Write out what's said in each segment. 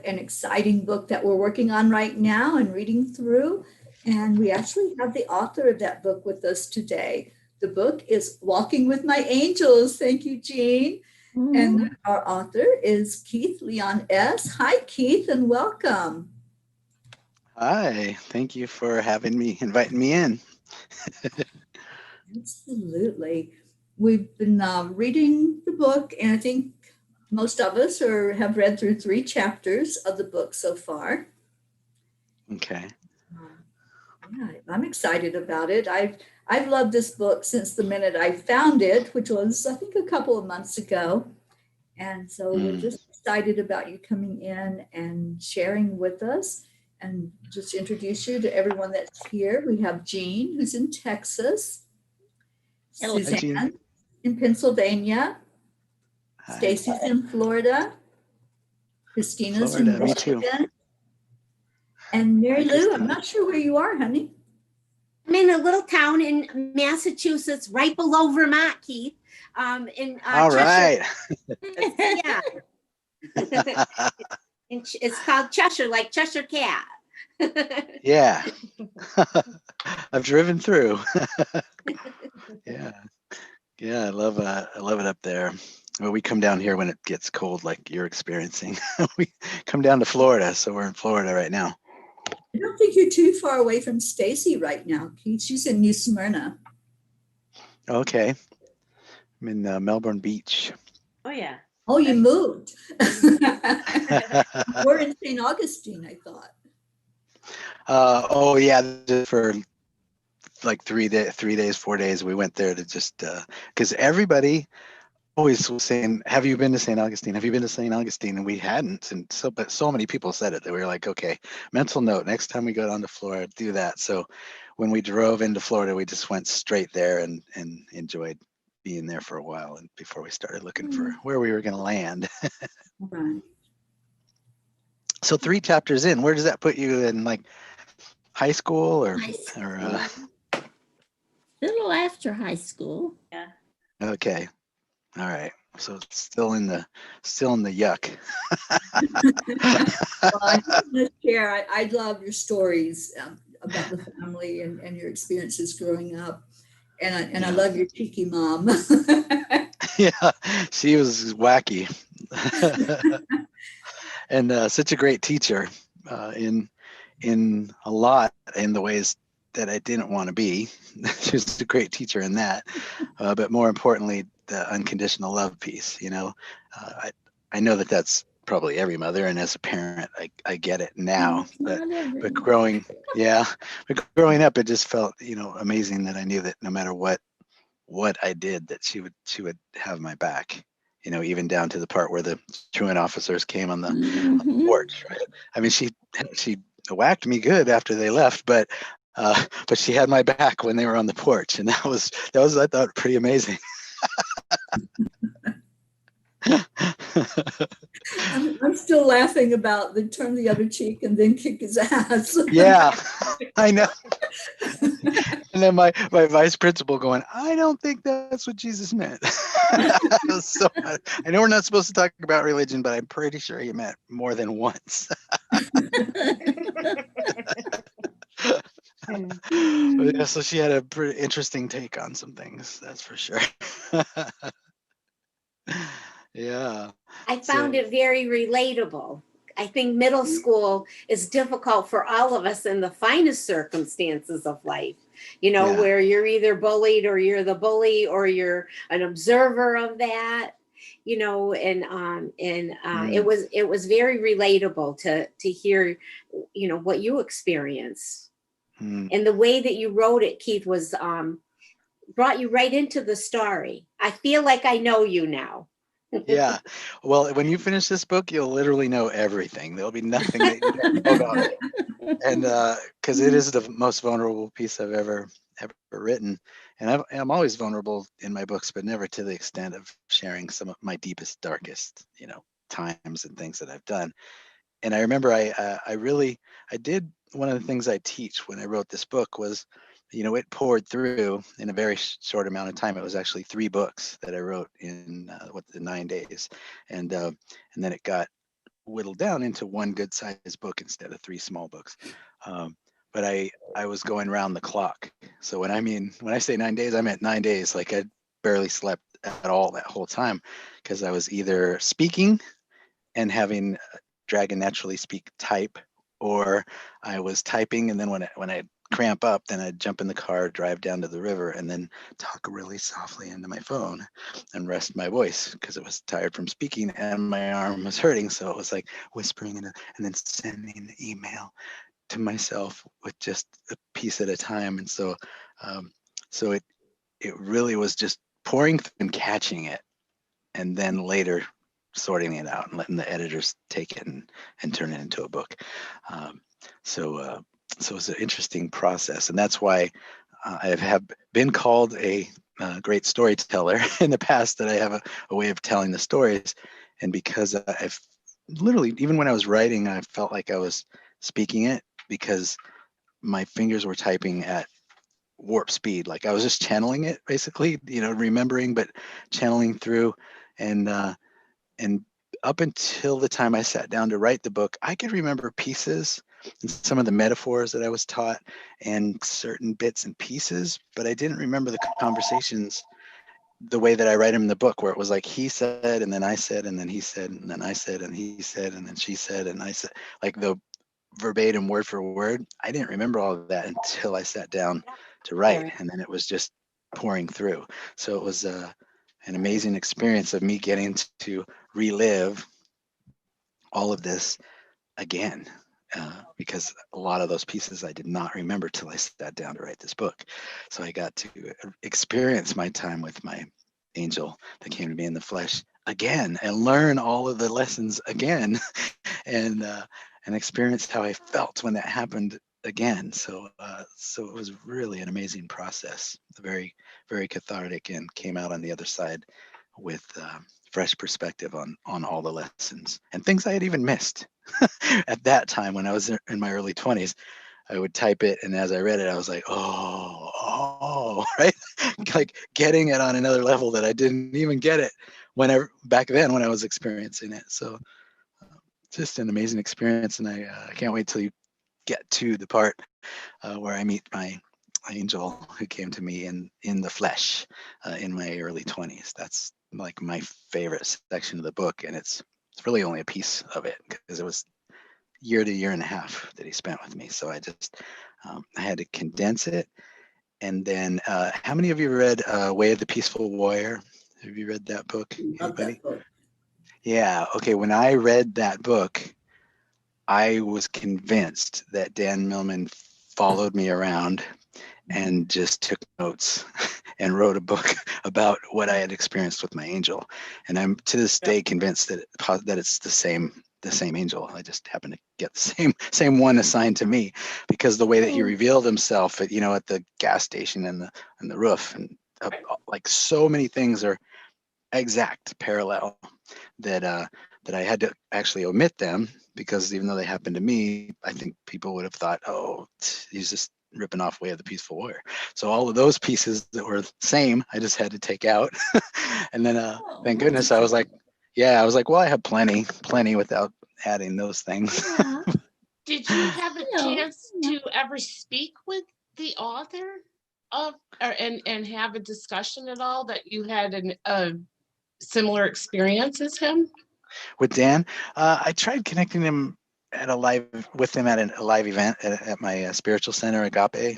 an exciting book that we're working on right now and reading through. And we actually have the author of that book with us today. The book is Walking with My Angels. Thank you, Jean. And our author is Keith Leon S. Hi, Keith, and welcome. Hi, thank you for inviting me in. Absolutely. We've been reading the book, and I think most of us have read through 3 chapters of the book so far. Okay. Yeah, I'm excited about it. I've loved this book since the minute I found it, which was, I think, a couple of months ago. And so we're just excited about you coming in and sharing with us. And just to introduce you to everyone that's here, we have Jean, who's in Texas, Hello. Hi, Jean. Suzanne in Pennsylvania, Hi. Stacy's in Florida, Christina's in Florida, me too. Michigan, and Mary Hi, Lou, I'm Christina. not sure where you are, honey. I'm in a little town in Massachusetts, right below Vermont, Keith. In All Cheshire. right. Yeah. It's called Cheshire, like Cheshire Cat. Yeah. I've driven through. Yeah. Yeah, I love it up there. Well, we come down here when it gets cold, like you're experiencing. We come down to Florida, so we're in Florida right now. I don't think you're too far away from Stacy right now, Keith. She's in New Smyrna. Okay. I'm in Melbourne Beach. Oh, yeah. Oh, you moved. We're in St. Augustine, I thought. Oh yeah, just for like 3 days, 4 days, we went there to just because everybody always was saying, "Have you been to St. Augustine? Have you been to St. Augustine?" And we hadn't, and but so many people said it that we were like, "Okay, mental note: next time we go down to Florida, do that." So when we drove into Florida, we just went straight there and enjoyed being there for a while, and before we started looking for where we were going to land. Right. So 3 chapters in, where does that put you in, like high school or? A little after high school. Yeah. Okay. All right. So it's still in the yuck. Well, I just want to share, I love your stories about the family and your experiences growing up. And I love your cheeky mom. Yeah, she was wacky. And such a great teacher in a lot in the ways that I didn't want to be. She was a great teacher in that, but more importantly, the unconditional love piece. I know that that's probably every mother, and as a parent, I get it now. But growing up, it just felt amazing that I knew that no matter what I did, that she would have my back. Even down to the part where the truant officers came on the porch. Right? I mean, she whacked me good after they left, but she had my back when they were on the porch, and that was I thought pretty amazing. I'm still laughing about the turn the other cheek and then kick his ass. Yeah, I know. And then my vice principal going, "I don't think that's what Jesus meant." So, I know we're not supposed to talk about religion, but I'm pretty sure he meant more than once. Yeah, so she had a pretty interesting take on some things, that's for sure. Yeah. I found it very relatable. I think middle school is difficult for all of us in the finest circumstances of life, Yeah. where you're either bullied or you're the bully or you're an observer of that, it was very relatable to hear, what you experience. And the way that you wrote it, Keith, was brought you right into the story. I feel like I know you now. Yeah. Well, when you finish this book, you'll literally know everything. There'll be nothing that you don't know about it. And because it is the most vulnerable piece I've ever written. And I'm always vulnerable in my books, but never to the extent of sharing some of my deepest, darkest, times and things that I've done. And I remember I did one of the things I teach when I wrote this book was, it poured through in a very short amount of time. It was actually 3 books that I wrote in the 9 days, and then it got whittled down into one good sized book instead of 3 small books. But I was going round the clock. So when I say 9 days, I meant 9 days. Like I barely slept at all that whole time, because I was either speaking and having Dragon Naturally Speak type, or I was typing, and then when I cramp up, then I'd jump in the car, drive down to the river, and then talk really softly into my phone and rest my voice, because it was tired from speaking and my arm was hurting. So it was like whispering and then sending the email to myself with just a piece at a time. And so so it really was just pouring through and catching it, and then later sorting it out and letting the editors take it and turn it into a book. So it's an interesting process, and that's why I have been called a great storyteller in the past, that I have a way of telling the stories. And because I've literally, even when I was writing, I felt like I was speaking it, because my fingers were typing at warp speed. Like I was just channeling it, basically, remembering, but channeling through. And up until the time I sat down to write the book, I could remember pieces and some of the metaphors that I was taught and certain bits and pieces, but I didn't remember the conversations the way that I write them in the book, where it was like he said, and then I said, and then he said, and then I said, and he said, and then she said, and I said, like the verbatim word for word. I didn't remember all of that until I sat down to write, and then it was just pouring through. So it was an amazing experience of me getting to relive all of this again, because a lot of those pieces I did not remember till I sat down to write this book. So I got to experience my time with my angel that came to me in the flesh again, and learn all of the lessons again, and experience how I felt when that happened again. So it was really an amazing process, very, very cathartic, and came out on the other side with fresh perspective on all the lessons and things I had even missed at that time when I was in my early 20s. I would type it, and as I read it, I was like, oh, right? Like getting it on another level that I didn't even get it back then when I was experiencing it. So just an amazing experience, and I can't wait till you get to the part where I meet my angel who came to me in the flesh in my early 20s. That's like my favorite section of the book, and it's really only a piece of it, because it was year to year and a half that he spent with me. So I just I had to condense it. And then how many of you read Way of the Peaceful Warrior? Have you read that book? Love Anybody? that book. Yeah. Okay. When I read that book, I was convinced that Dan Millman followed me around and just took notes and wrote a book about what I had experienced with my angel. And I'm to this day convinced that it's the same angel. I just happen to get the same one assigned to me, because the way that he revealed himself at the gas station and the roof, and like so many things are exact parallel, that I had to actually omit them, because even though they happened to me, I think people would have thought, oh, he's just ripping off Way of the Peaceful Warrior. So all of those pieces that were the same, I just had to take out. And then thank goodness I was like, well, I have plenty without adding those things. Yeah. Did you have a No, chance no. to ever speak with the author and have a discussion at all, that you had a similar experience as him? With Dan, I tried connecting him at a live event at my spiritual center, Agape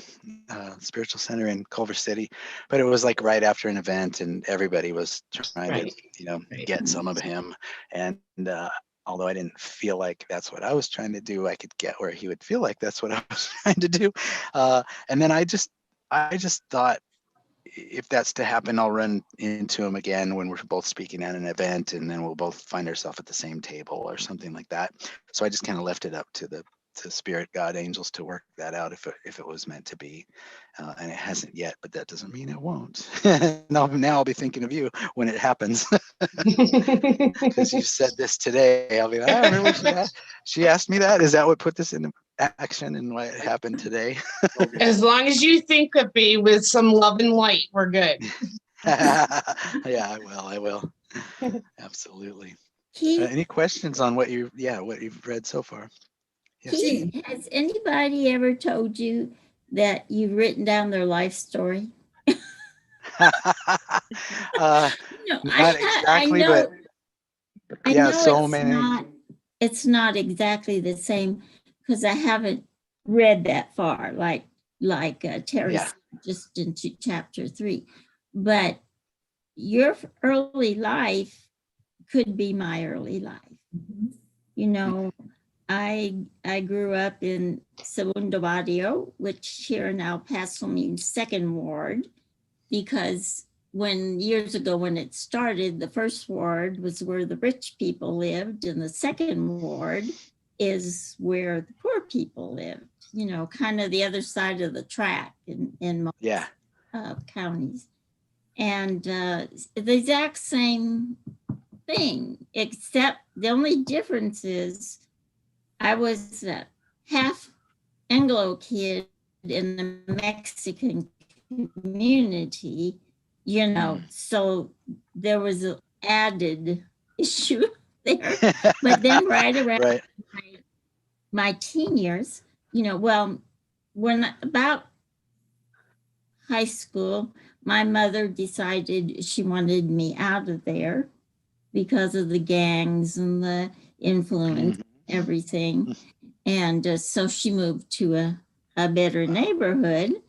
Spiritual Center in Culver City, but it was like right after an event, and everybody was trying Right. to Right. get some of him. And although I didn't feel like that's what I was trying to do, I could get where he would feel like that's what I was trying to do. And then I just thought, if that's to happen, I'll run into him again when we're both speaking at an event, and then we'll both find ourselves at the same table or something like that. So I just kind of left it up to spirit, God, angels to work that out if it was meant to be. And it hasn't yet, but that doesn't mean it won't. now I'll be thinking of you when it happens, because you said this today. I'll be like, I remember she asked me that. Is that what put this into action and why it happened today? As long as you think of me with some love and light, we're good. Yeah, I will. Absolutely. Keith, Any questions on what you've read so far? Yes. Keith, has anybody ever told you that you've written down their life story? uh, No, Not exactly, but I yeah, know so many. it's not exactly the same because I haven't read that far, like Terry Yeah. just into chapter 3. But your early life could be my early life. Mhm. You know, I grew up in Segundo Barrio, which here in El Paso means second ward, because years ago when it started, the first ward was where the rich people lived, and the second ward is where the poor people lived. You know, kind of the other side of the track in most Yeah. counties, and the exact same thing, except the only difference is I was a half Anglo kid in the Mexican community, so there was an added issue there. But then right around Right. my teen years, when about high school, my mother decided she wanted me out of there because of the gangs and the influence, everything. And so she moved to a better neighborhood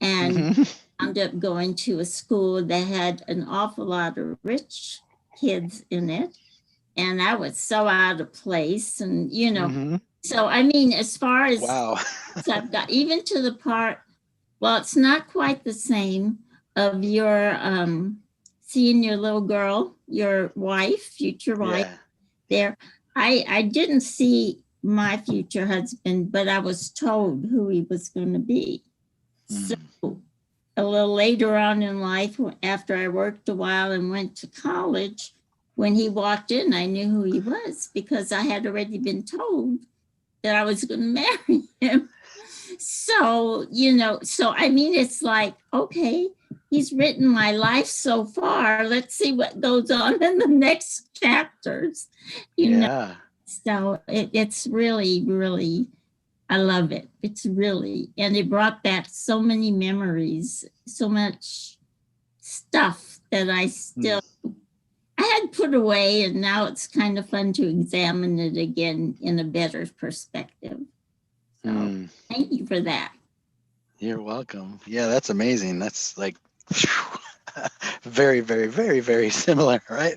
and wound up going to a school that had an awful lot of rich kids in it. And I was so out of place. And, so I mean, as far as Wow. so I've got even to the part, well, it's not quite the same of your seeing your little girl, your wife, future wife there. I didn't see my future husband, but I was told who he was going to be. So a little later on in life, after I worked a while and went to college, when he walked in, I knew who he was because I had already been told that I was going to marry him. So, so I mean, it's like, okay, he's written my life so far. Let's see what goes on in the next chapters. So it's really, really, I love it. It's really, and it brought back so many memories, so much stuff that I had put away, and now it's kind of fun to examine it again in a better perspective. So thank you for that. You're welcome. Yeah, that's amazing. That's like very, very, very, very similar, right?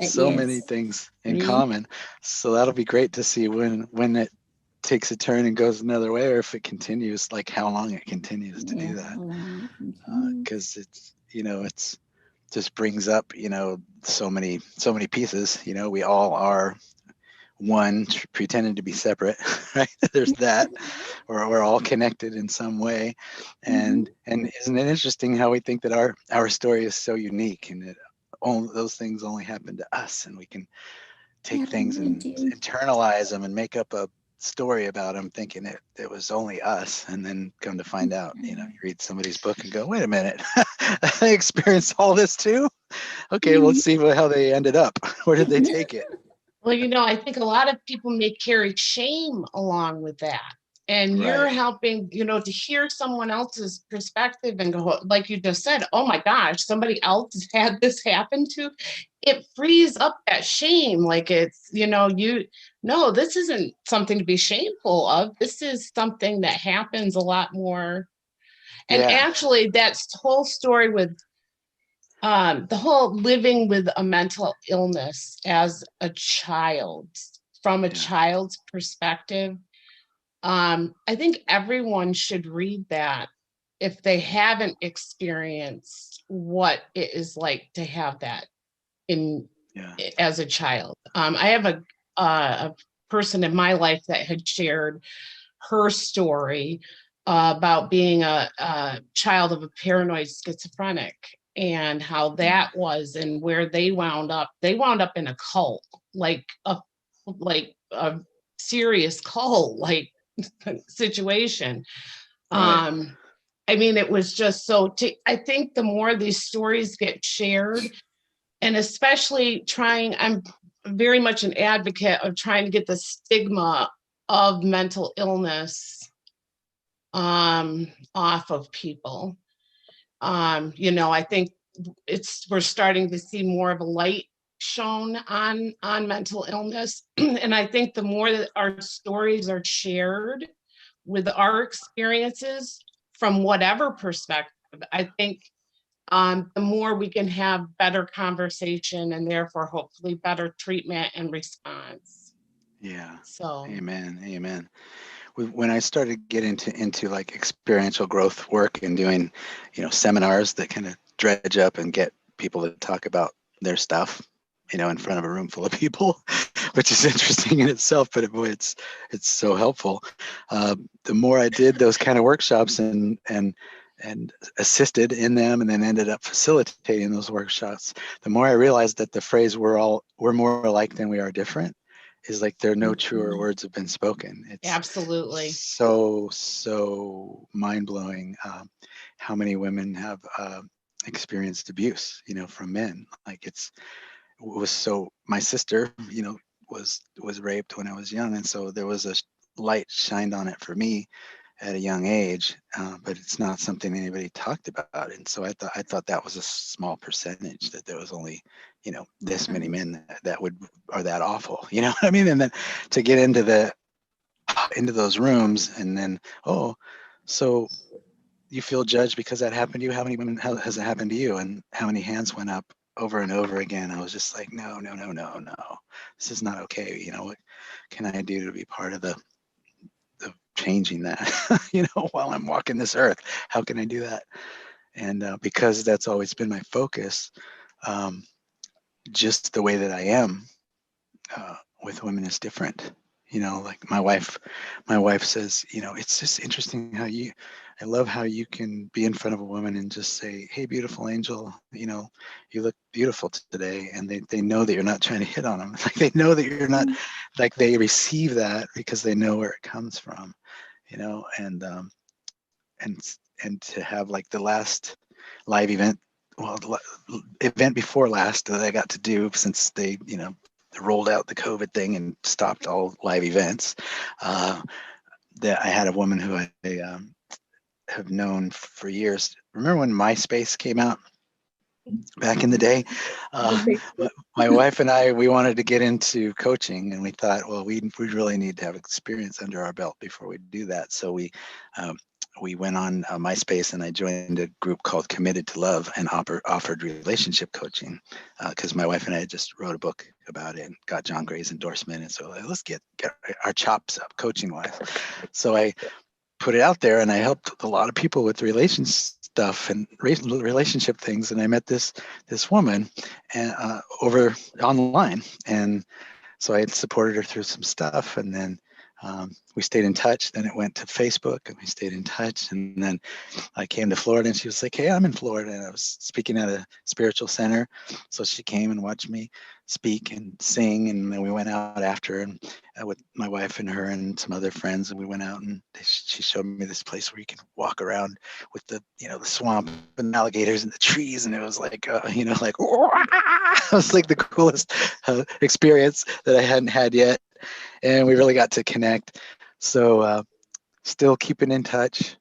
So many things in common. So that'll be great to see when it takes a turn and goes another way, or if it continues, like how long it continues to do that. Because it's just brings up so many pieces. We all are one pretending to be separate, right? There's that, or we're all connected in some way. And isn't it interesting how we think that our story is so unique, and that all those things only happen to us, and we can take things and internalize them and make up a story about them thinking it was only us, and then come to find out, you read somebody's book and go, wait a minute, they experienced all this too. Okay, let's see how they ended up. Where did they take it? Well, I think a lot of people may carry shame along with that. And you're helping, to hear someone else's perspective and go, like you just said, oh my gosh, somebody else has had this happen to. It frees up that shame. Like it's, no, this isn't something to be shameful of. This is something that happens a lot more. And actually, that's the whole story with the whole living with a mental illness as a child, from a child's perspective. I think everyone should read that if they haven't experienced what it is like to have that as a child. I have a person in my life that had shared her story about being a child of a paranoid schizophrenic, and how that was, and where they wound up in a cult, like a serious cult like situation. I mean, it was just I think the more these stories get shared, and especially very much an advocate of trying to get the stigma of mental illness off of people. I think we're starting to see more of a light shown on mental illness. And I think the more that our stories are shared with our experiences from whatever perspective, I think the more we can have better conversation and therefore hopefully better treatment and response. Yeah. So Amen. When I started getting into like experiential growth work and doing, seminars that kind of dredge up and get people to talk about their stuff, in front of a room full of people, which is interesting in itself, but boy, it's so helpful. The more I did those kind of workshops and assisted in them and then ended up facilitating those workshops, the more I realized that the phrase we're more alike than we are different is like there are no truer words have been spoken. It's absolutely so mind-blowing how many women have experienced abuse, from men. Like my sister, was raped when I was young, and so there was a light shined on it for me at a young age, but it's not something anybody talked about. And so I thought that was a small percentage, that there was only, this many men that are that awful, you know what I mean? And then to get into those rooms and then, oh, so you feel judged because that happened to you? How many women has it happened to you? And how many hands went up over and over again? I was just like, no, this is not okay. What can I do to be part of the changing that, while I'm walking this earth? How can I do that? And because that's always been my focus, just the way that I am with women is different. Like my wife says, it's just interesting I love how you can be in front of a woman and just say, hey, beautiful angel, you look beautiful today. And they know that you're not trying to hit on them. Like they know that you're not, like they receive that because they know where it comes from, and to have like the last live event, the event before last that I got to do, since they, rolled out the COVID thing and stopped all live events, that I had a woman who I have known for years. Remember when MySpace came out back in the day? My wife and I, we wanted to get into coaching, and we thought, well, we really need to have experience under our belt before we do that. So we went on MySpace, and I joined a group called Committed to Love and offered relationship coaching because my wife and I just wrote a book about it and got John Gray's endorsement. And so let's get our chops up coaching wise. So I put it out there, and I helped a lot of people with stuff and relationship things. And I met this woman over online, and so I supported her through some stuff, and then we stayed in touch. Then it went to Facebook, and we stayed in touch. And then I came to Florida, and she was like, hey, I'm in Florida. And I was speaking at a spiritual center. So she came and watched me speak and sing. And then we went out after, and with my wife and her and some other friends. And we went out, and she showed me this place where you can walk around with the swamp and alligators and the trees. And it was like, like, it was like the coolest experience that I hadn't had yet. And we really got to connect. So still keeping in touch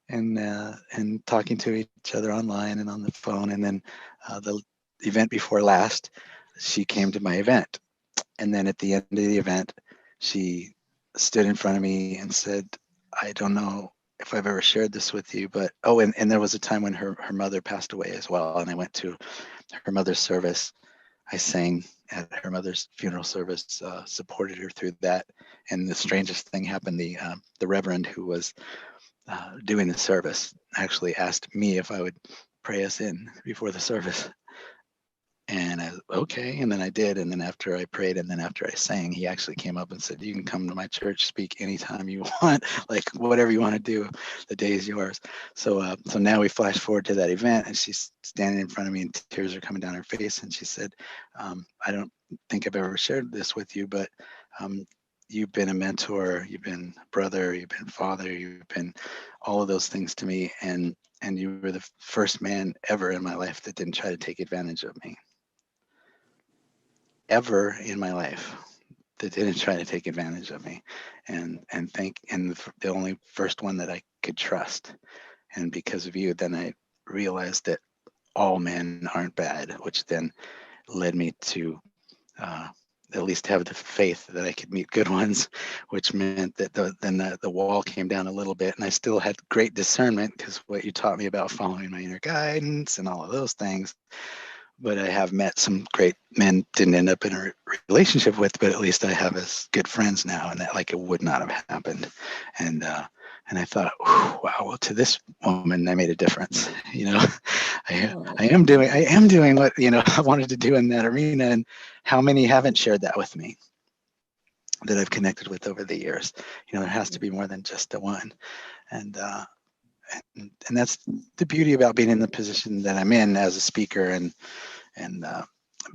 and talking to each other online and on the phone. And then the event before last, she came to my event. And then at the end of the event, she stood in front of me and said, I don't know if I've ever shared this with you, but, and there was a time when her mother passed away as well. And I went to her mother's service. I sang at her mother's funeral service, supported her through that. And the strangest thing happened. The reverend who was doing the service actually asked me if I would pray us in before the service. And I was, okay. And then I did. And then after I prayed and then after I sang, he actually came up and said, you can come to my church, speak anytime you want, like whatever you want to do, the day is yours. So now we flash forward to that event, and she's standing in front of me and tears are coming down her face. And she said, I don't think I've ever shared this with you, but you've been a mentor, you've been a brother, you've been father, you've been all of those things to me. And you were the first man ever in my life that didn't try to take advantage of me. ever in my life that didn't try to take advantage of me, and the only first one that I could trust. And because of you, then I realized that all men aren't bad, which then led me to at least have the faith that I could meet good ones, which meant that the wall came down a little bit, and I still had great discernment because what you taught me about following my inner guidance and all of those things. But I have met some great men, didn't end up in a relationship with, but at least I have as good friends now, and that like it would not have happened. And I thought, wow, well, to this woman, I made a difference. You know, I am doing what, you know, I wanted to do in that arena. And how many haven't shared that with me that I've connected with over the years? You know, there has to be more than just the one. And that's the beauty about being in the position that I'm in as a speaker and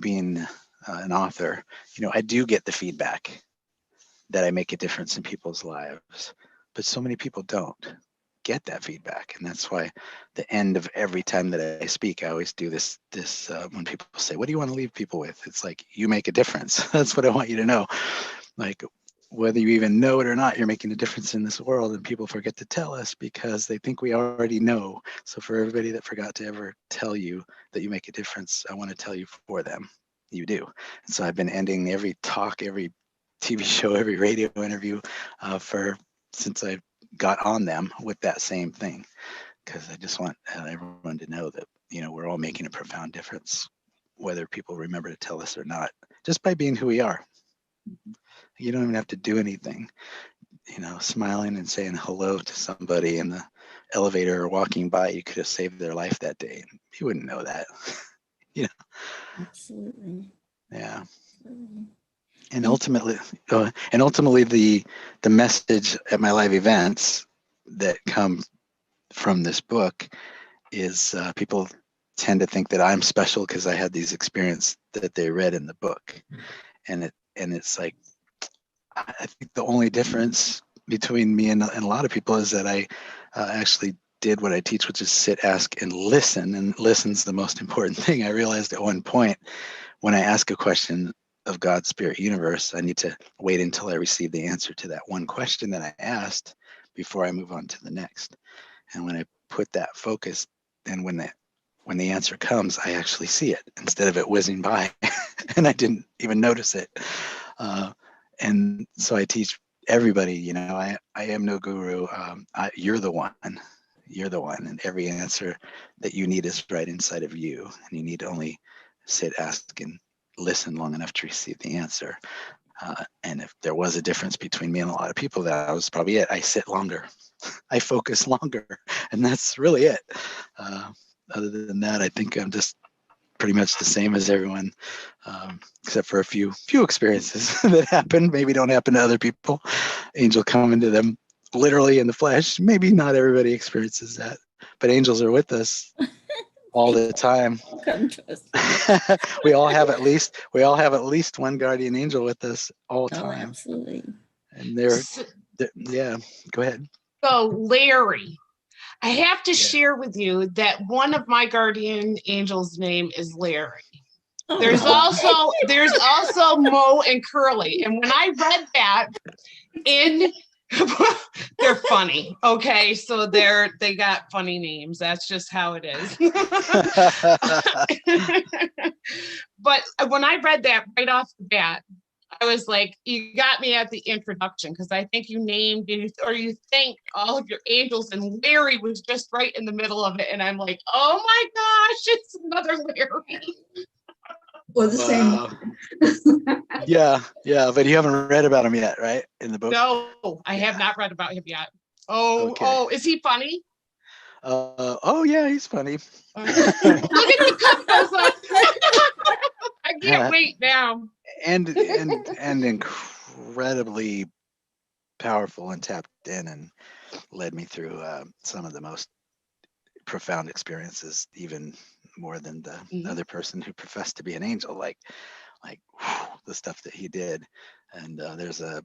being an author. You know, I do get the feedback that I make a difference in people's lives, but so many people don't get that feedback. And that's why the end of every time that I speak, I always do this when people say, what do you want to leave people with? It's like, you make a difference. That's what I want you to know. Like, whether you even know it or not, you're making a difference in this world, and people forget to tell us because they think we already know. So for everybody that forgot to ever tell you that you make a difference, I want to tell you for them, you do. And so I've been ending every talk, every TV show, every radio interview since I got on them with that same thing, because I just want everyone to know that, you know, we're all making a profound difference, whether people remember to tell us or not, just by being who we are. You don't even have to do anything. You know, smiling and saying hello to somebody in the elevator or walking by, you could have saved their life that day. You wouldn't know that. You know. Absolutely. Yeah. Absolutely. And ultimately, the message at my live events that come from this book is people tend to think that I'm special because I had these experiences that they read in the book, and it's like, I think the only difference between me and a lot of people is that I actually did what I teach, which is sit, ask, and listen. And listen's the most important thing. I realized at one point, when I ask a question of God, Spirit, Universe, I need to wait until I receive the answer to that one question that I asked before I move on to the next. And when I put that focus, and when the answer comes, I actually see it instead of it whizzing by, and I didn't even notice it. And so I teach everybody, you know, I am no guru. You're the one. You're the one. And every answer that you need is right inside of you. And you need to only sit, ask, and listen long enough to receive the answer. And if there was a difference between me and a lot of people, that was probably it. I sit longer. I focus longer. And that's really it. Other than that, I think I'm just pretty much the same as everyone, except for a few experiences that happen, maybe don't happen to other people. Angel coming to them literally in the flesh. Maybe not everybody experiences that, but angels are with us all the time. Come to us. we all have at least one guardian angel with us all the time. Absolutely. And they're yeah, go ahead. So Larry, I have to share with you that one of my guardian angels' name is Larry. Oh, there's also Mo and Curly. And when I read that they're funny. Okay. So they got funny names. That's just how it is. But when I read that right off the bat, I was like, you got me at the introduction, because I think you named or you thanked all of your angels, and Larry was just right in the middle of it. And I'm like, oh my gosh, it's another Larry. Or the same. Yeah, but you haven't read about him yet, right? In the book? No, I have not read about him yet. Oh, is he funny? Oh yeah, he's funny. Look at the cup. I can't wait now. And incredibly powerful and tapped in, and led me through some of the most profound experiences, even more than the other person who professed to be an angel. Like the stuff that he did. And there's a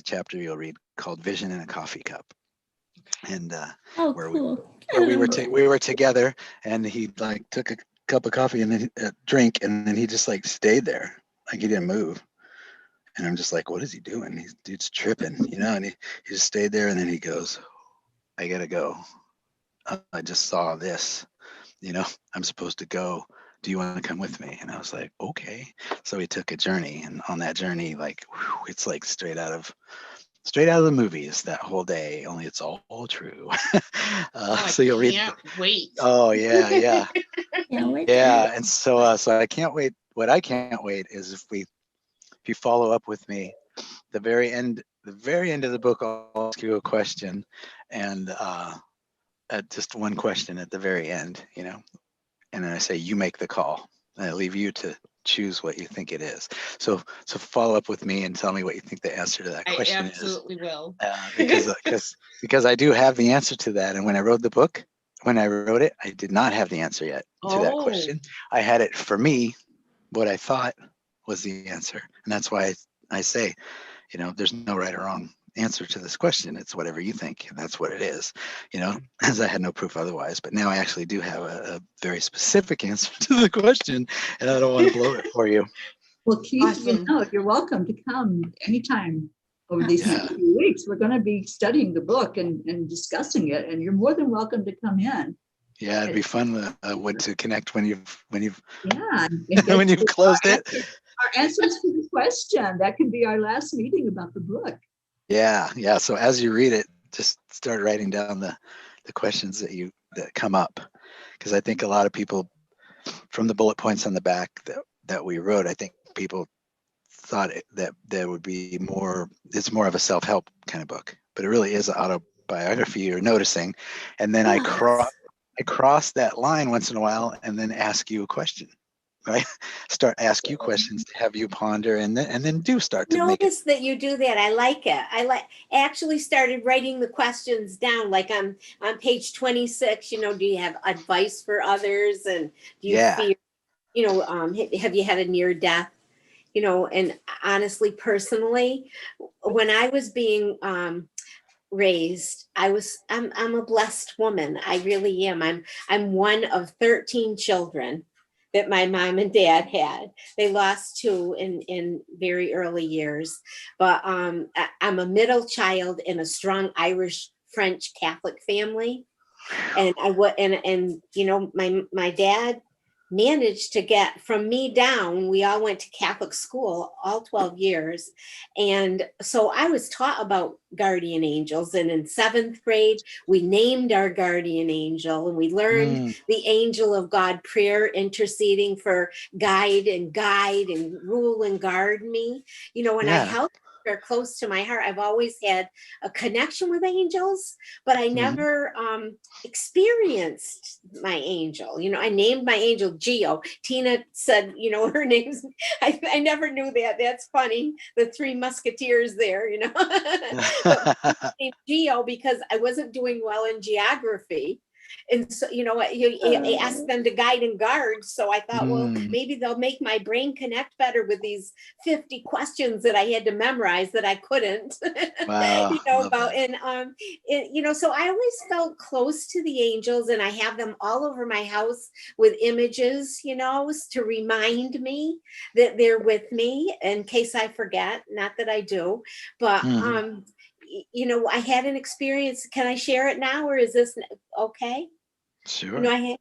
chapter you'll read called "Vision in a Coffee Cup," and where we were together, and he like took a cup of coffee and then a drink, and then he just like stayed there, Like he didn't move. And I'm just like, what is he doing? Dude's tripping, and he just stayed there. And then he goes, I gotta go. I just saw this, I'm supposed to go. Do you want to come with me? And I was like, okay. So we took a journey, and on that journey, like, it's like straight out of the movies, that whole day, only it's all true. So you'll read. Can't wait. Oh yeah, yeah. Can't wait. Yeah. And so I can't wait. What I can't wait is if you follow up with me, the very end of the book, I'll ask you a question, and just one question at the very end, and then I say, you make the call, and I leave you to choose what you think it is. So follow up with me and tell me what you think the answer to that question I absolutely will. because I do have the answer to that. And when I wrote it, I did not have the answer yet to that question. I had it for me, what I thought was the answer. And that's why I say, there's no right or wrong answer to this question. It's whatever you think, and that's what it is, as I had no proof otherwise. But now I actually do have a very specific answer to the question, and I don't want to blow it for you. Well, Keith, Awesome. you're welcome to come anytime over these next few weeks. We're going to be studying the book and discussing it, and you're more than welcome to come in. Yeah, it'd be fun to connect when you've when you've closed it. Our answers to the question. That could be our last meeting about the book. Yeah. So as you read it, just start writing down the questions that come up, because I think a lot of people, from the bullet points on the back that we wrote, I think people thought that there would be more. It's more of a self-help kind of book, but it really is an autobiography. You're noticing, and then I cross that line once in a while, and then ask you a question. Right? Ask you questions to have you ponder, and then do start to notice that you do that. I like it. Actually started writing the questions down, like on page 26. Do you have advice for others, and do you fear? Have you had a near death? And honestly, personally, when I was being raised, I'm a blessed woman. I really am. I'm one of 13 children that my mom and dad had. They lost 2 in very early years, but I'm a middle child in a strong Irish French Catholic family, and my dad managed to get from me down. We all went to Catholic school, all 12 years. And so I was taught about guardian angels. And in 7th grade, we named our guardian angel, and we learned the angel of God prayer, interceding for guide and rule and guard me. And I held her close to my heart. I've always had a connection with angels, but I never experienced my angel. I named my angel Geo. Tina said, her name's, I never knew that. That's funny. The 3 musketeers there, but named Geo because I wasn't doing well in geography. And so, I asked them to guide and guard. So I thought, well, maybe they'll make my brain connect better with these 50 questions that I had to memorize that I couldn't. Wow. So I always felt close to the angels, and I have them all over my house with images, to remind me that they're with me in case I forget. Not that I do, but I had an experience. Can I share it now, or is this okay? Sure. I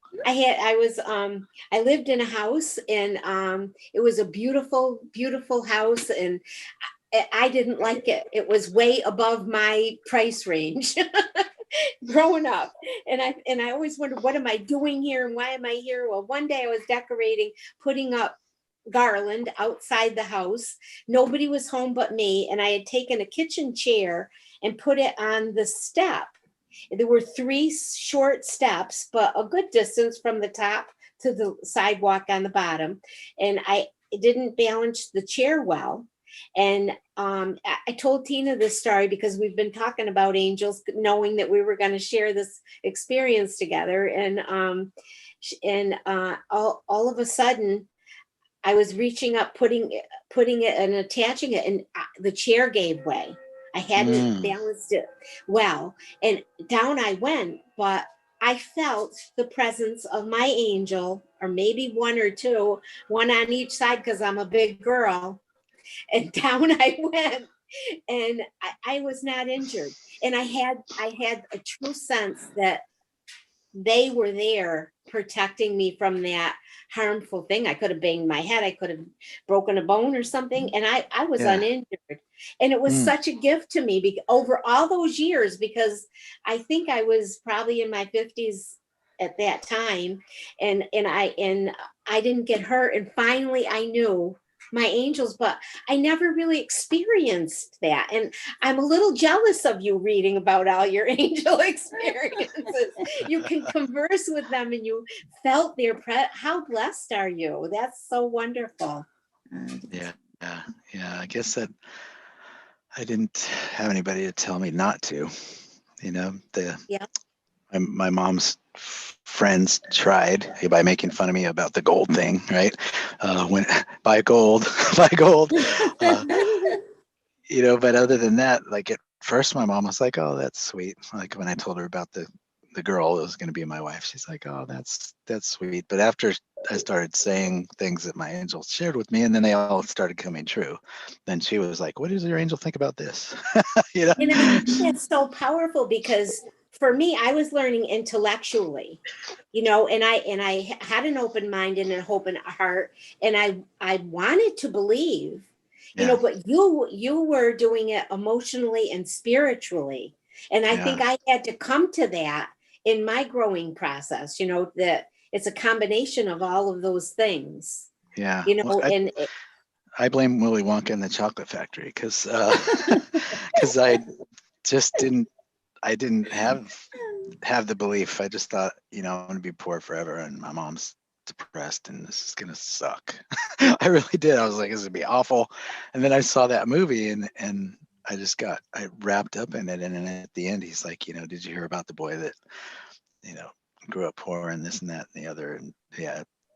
lived in a house, and it was a beautiful, beautiful house, and I didn't like it. It was way above my price range growing up. And I always wondered, what am I doing here, and why am I here? Well, one day I was decorating, putting up garland outside the house. Nobody was home but me, and I had taken a kitchen chair and put it on the step. There were 3 short steps, but a good distance from the top to the sidewalk on the bottom. And I didn't balance the chair well. And I told Tina this story because we've been talking about angels, knowing that we were going to share this experience together. And all of a sudden, I was reaching up, putting it and attaching it, and the chair gave way. I hadn't balanced it well, and down I went, but I felt the presence of my angel, or maybe one or two, one on each side because I'm a big girl. And down I went, and I was not injured. And I had a true sense that they were there protecting me from that harmful thing. I could have banged my head. I could have broken a bone or something. And I was uninjured. And it was such a gift to me over all those years, because I think I was probably in my 50s at that time. And I didn't get hurt. And finally I knew my angels, but I never really experienced that. And I'm a little jealous of you reading about all your angel experiences. You can converse with them and you felt their how blessed are you? That's so wonderful. Yeah. I guess that I didn't have anybody to tell me not to. My mom's friends tried by making fun of me about the gold thing, right? When buy gold, buy gold. But other than that, like at first my mom was like, "Oh, that's sweet." Like when I told her about the girl that was going to be my wife, she's like, "Oh, that's sweet." But after I started saying things that my angels shared with me, and then they all started coming true, then she was like, "What does your angel think about this?" And I think that's so powerful, because for me, I was learning intellectually, and I had an open mind and an open heart, and I wanted to believe, but you were doing it emotionally and spiritually. And I think I had to come to that in my growing process, that it's a combination of all of those things. Yeah. And I blame Willy Wonka and the Chocolate Factory because I just didn't have the belief. I just thought, I'm going to be poor forever and my mom's depressed and this is going to suck. I really did. I was like, this is going to be awful. And then I saw that movie and I wrapped up in it. And then at the end, he's like, did you hear about the boy that, grew up poor and this and that and the other? And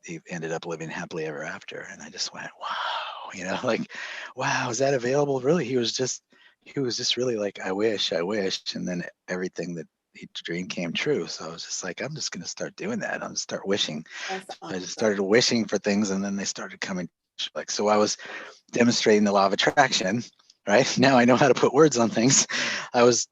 he ended up living happily ever after. And I just went, wow, wow, is that available? Really? He was just really like, I wish. And then everything that he dreamed came true. So I was just like, I'm just going to start doing that. I'm going to start wishing. that's awesome. I just started wishing for things and then they started coming. So I was demonstrating the law of attraction, right? Now I know how to put words on things. I was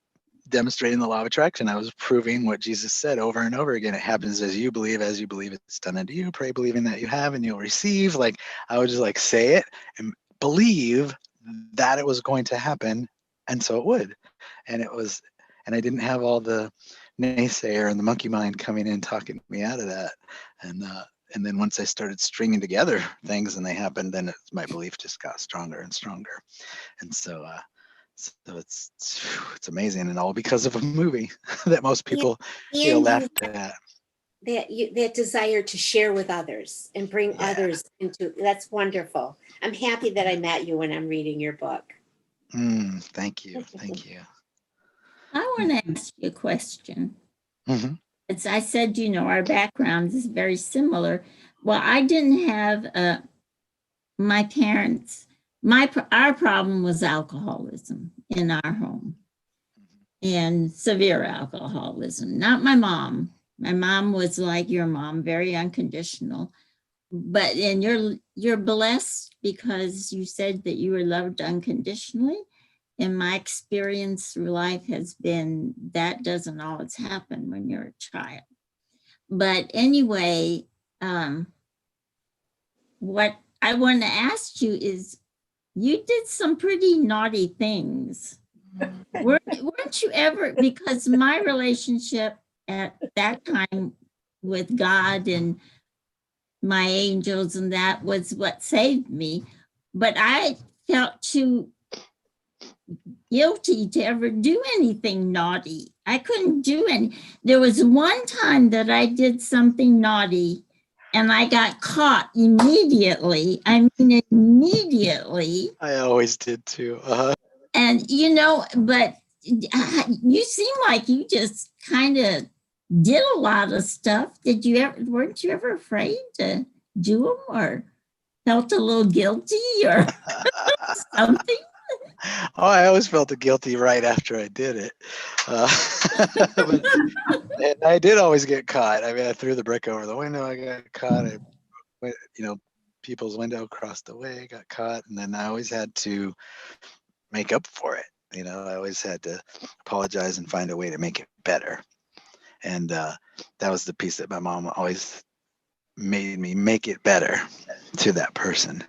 demonstrating the law of attraction. I was proving what Jesus said over and over again. It happens as you believe it's done unto you. Pray believing that you have and you'll receive. Like I would just say it and believe that it was going to happen. And so it would. And I didn't have all the naysayer and the monkey mind coming in talking me out of that. And then once I started stringing together things and they happened, then my belief just got stronger and stronger. And so it's amazing, and all because of a movie that most people laughed at. That desire to share with others and bring others into, that's wonderful. I'm happy that I met you when I'm reading your book. Thank you. I want to ask you a question. Mm-hmm. As I said, our background is very similar. Well, I didn't have my parents. Our problem was alcoholism in our home, and severe alcoholism. Not my mom. My mom was like your mom, very unconditional. And you're blessed because you said that you were loved unconditionally. And my experience through life has been that doesn't always happen when you're a child. But anyway, what I want to ask you is, you did some pretty naughty things. Weren't you ever, because my relationship at that time with God and my angels and that was what saved me. But I felt too guilty to ever do anything naughty. I couldn't do any. There was one time that I did something naughty and I got caught immediately. I mean, immediately. I always did too. And, but you seem like you just kind of did a lot of stuff. Weren't you ever afraid to do them or felt a little guilty or something? Oh, I always felt guilty right after I did it. But, and I did always get caught. I mean, I threw the brick over the window. I got caught. I went, people's window across the way, got caught. And then I always had to make up for it. I always had to apologize and find a way to make it better. And that was the piece that my mom always made me make it better to that person.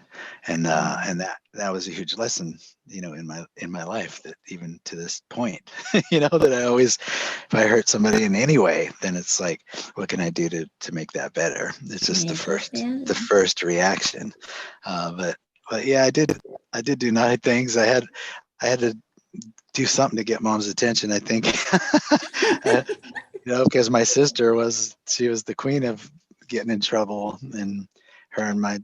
And that was a huge lesson, in my life, that even to this point, that I always, if I hurt somebody in any way, then it's like, what can I do to make that better? It's just the first reaction. But yeah, I did do naughty things. I had to do something to get mom's attention, I think. Because my sister was the queen of getting in trouble, and her and my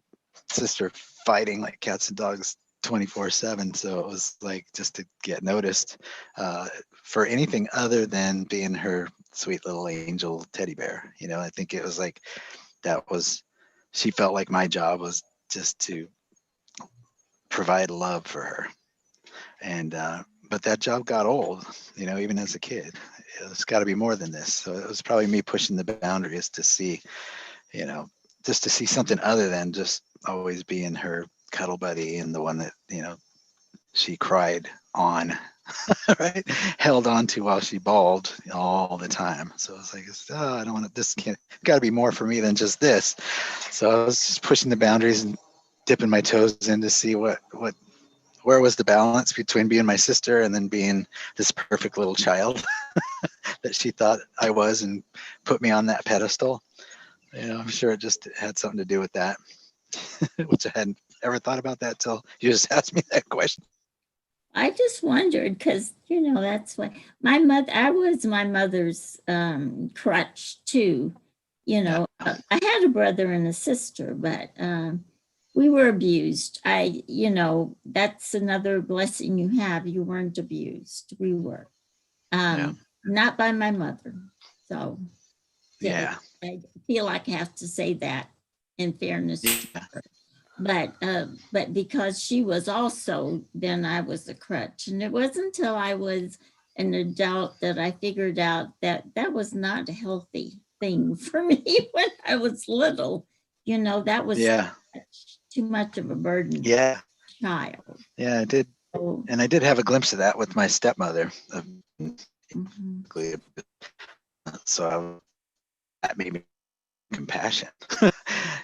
sister fighting like cats and dogs 24/7. So it was like, just to get noticed for anything other than being her sweet little angel teddy bear. I think it was like, she felt like my job was just to provide love for her. And but that job got old, even as a kid. It's got to be more than this. So it was probably me pushing the boundaries to see, just to see something other than just always being her cuddle buddy, and the one that, she cried on, right? Held on to while she bawled all the time. So I was like, I don't want to, this can't, got to be more for me than just this. So I was just pushing the boundaries and dipping my toes in to see where was the balance between being my sister and then being this perfect little child that she thought I was, and put me on that pedestal. I'm sure it just had something to do with that, which I hadn't ever thought about that till you just asked me that question. I just wondered, because, that's what I was my mother's crutch too. I had a brother and a sister, but we were abused. That's another blessing you have. You weren't abused. We were. Not by my mother. So yeah, I feel like I have to say that in fairness to her. But because she was also, then I was a crutch. And it wasn't until I was an adult that I figured out that was not a healthy thing for me when I was little. That was too much of a burden. Yeah. Child. Yeah, I did. And I did have a glimpse of that with my stepmother. So that made me compassion.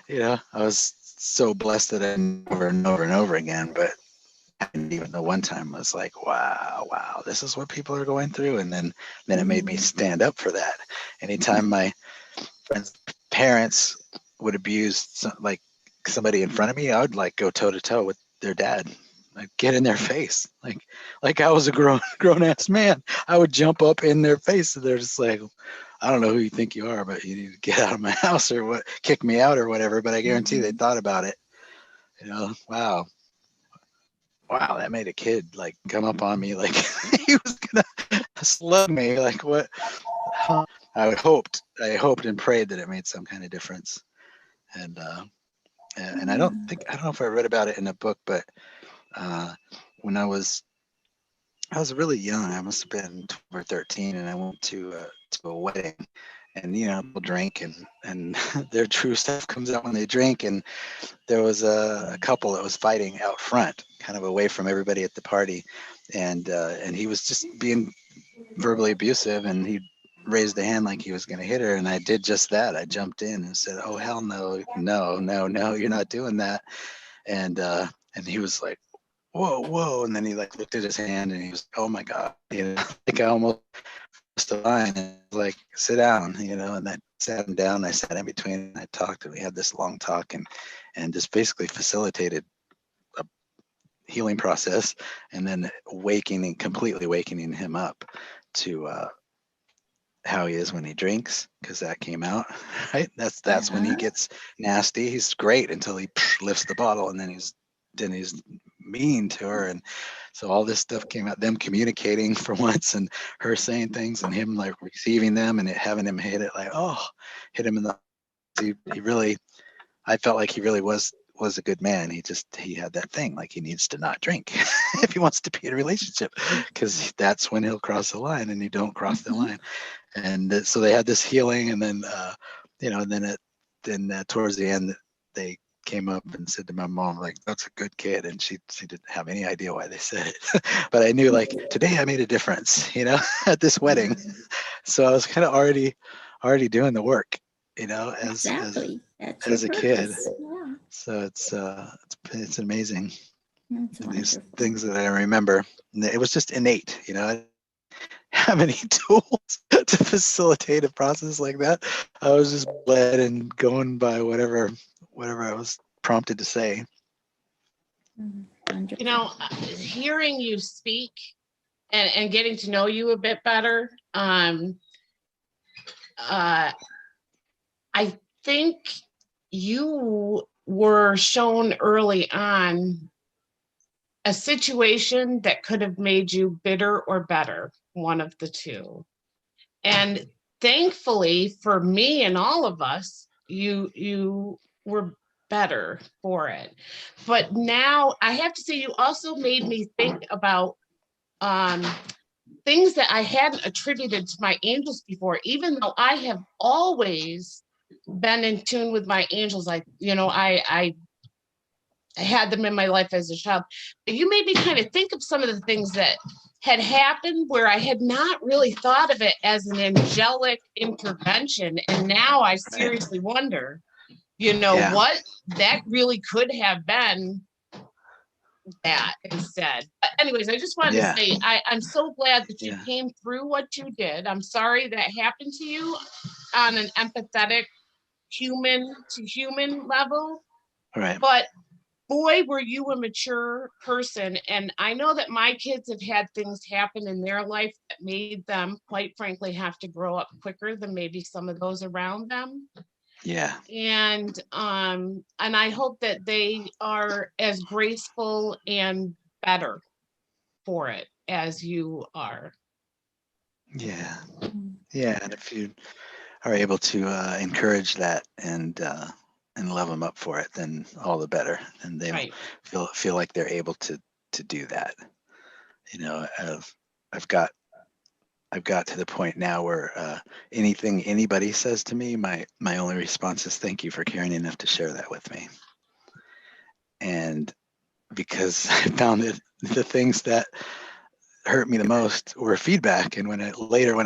I was so blessed that I over and over and over again, but even the one time was like, wow, this is what people are going through. And then it made me stand up for that. Anytime my friends' parents would abuse somebody in front of me, I would go toe to toe with their dad. Like, get in their face, like I was a grown ass man. I would jump up in their face, and they're just like, I don't know who you think you are, but you need to get out of my house, or what, kick me out or whatever. But I guarantee they thought about it. Wow, that made a kid come up on me like he was gonna slug me. Like, what? I hoped and prayed that it made some kind of difference. And I don't know if I read about it in a book, but when I was really young. I must have been 12 or 13, and I went to a wedding, and people drink, and their true stuff comes out when they drink. And there was a couple that was fighting out front, kind of away from everybody at the party, and he was just being verbally abusive, and he raised a hand like he was going to hit her, and I did just that. I jumped in and said, "Oh, hell no, you're not doing that." And he was like, whoa, and then he looked at his hand, and he was, oh my God, I almost crossed the line, and sit down, and I sat him down. I sat in between, and I talked, and we had this long talk, and just basically facilitated a healing process, and then completely wakening him up to how he is when he drinks, because that came out, right? That's when he gets nasty. He's great until he lifts the bottle, and then he's mean to her. And so all this stuff came out, them communicating for once, and her saying things, and him receiving them, and having him hit him in the, he really, I felt like he really was was a good man. He had that thing, like he needs to not drink if he wants to be in a relationship, because that's when he'll cross the line, and you don't cross the line. And so they had this healing, and then towards the end they came up and said to my mom, like, that's a good kid, and she didn't have any idea why they said it. But I knew, like, today I made a difference, at this wedding. So I was kind of already doing the work, as a kid. Yeah. So it's amazing. That's These wonderful. things that I remember. It was just innate, I didn't have any tools to facilitate a process like that. I was just led and going by whatever I was prompted to say. Wonderful. Hearing you speak and getting to know you a bit better, I think you were shown early on a situation that could have made you bitter or better, one of the two. Thankfully for me and all of us, you were better for it. But now I have to say, you also made me think about things that I hadn't attributed to my angels before, even though I have always been in tune with my angels. I had them in my life as a child. But you made me kind of think of some of the things that had happened where I had not really thought of it as an angelic intervention. And now I seriously wonder, what that really could have been that instead. But anyways, I just wanted to say, I'm so glad that you came through what you did. I'm sorry that happened to you on an empathetic human to human level. Right. But boy, were you a mature person. And I know that my kids have had things happen in their life that made them, quite frankly, have to grow up quicker than maybe some of those around them. Yeah. And I hope that they are as graceful and better for it as you are. Yeah. Yeah. And if you are able to encourage that and love them up for it, then all the better. And they feel like they're able to do that. I've got to the point now where anything anybody says to me, my only response is thank you for caring enough to share that with me. And because I found that the things that hurt me the most were feedback, and when I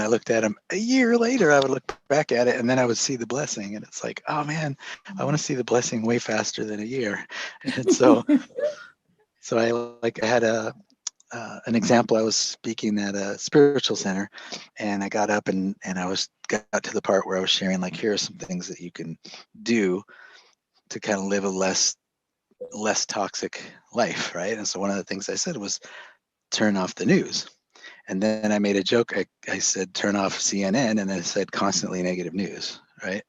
looked at them a year later, I would look back at it and then I would see the blessing, and it's like, oh man, I want to see the blessing way faster than a year. And so I had an example. I was speaking at a spiritual center, and I got up and I got to the part where I was sharing, like, here are some things that you can do to kind of live a less toxic life, right? And so one of the things I said was turn off the news. And then I made a joke. I said turn off CNN, and then I said constantly negative news, right?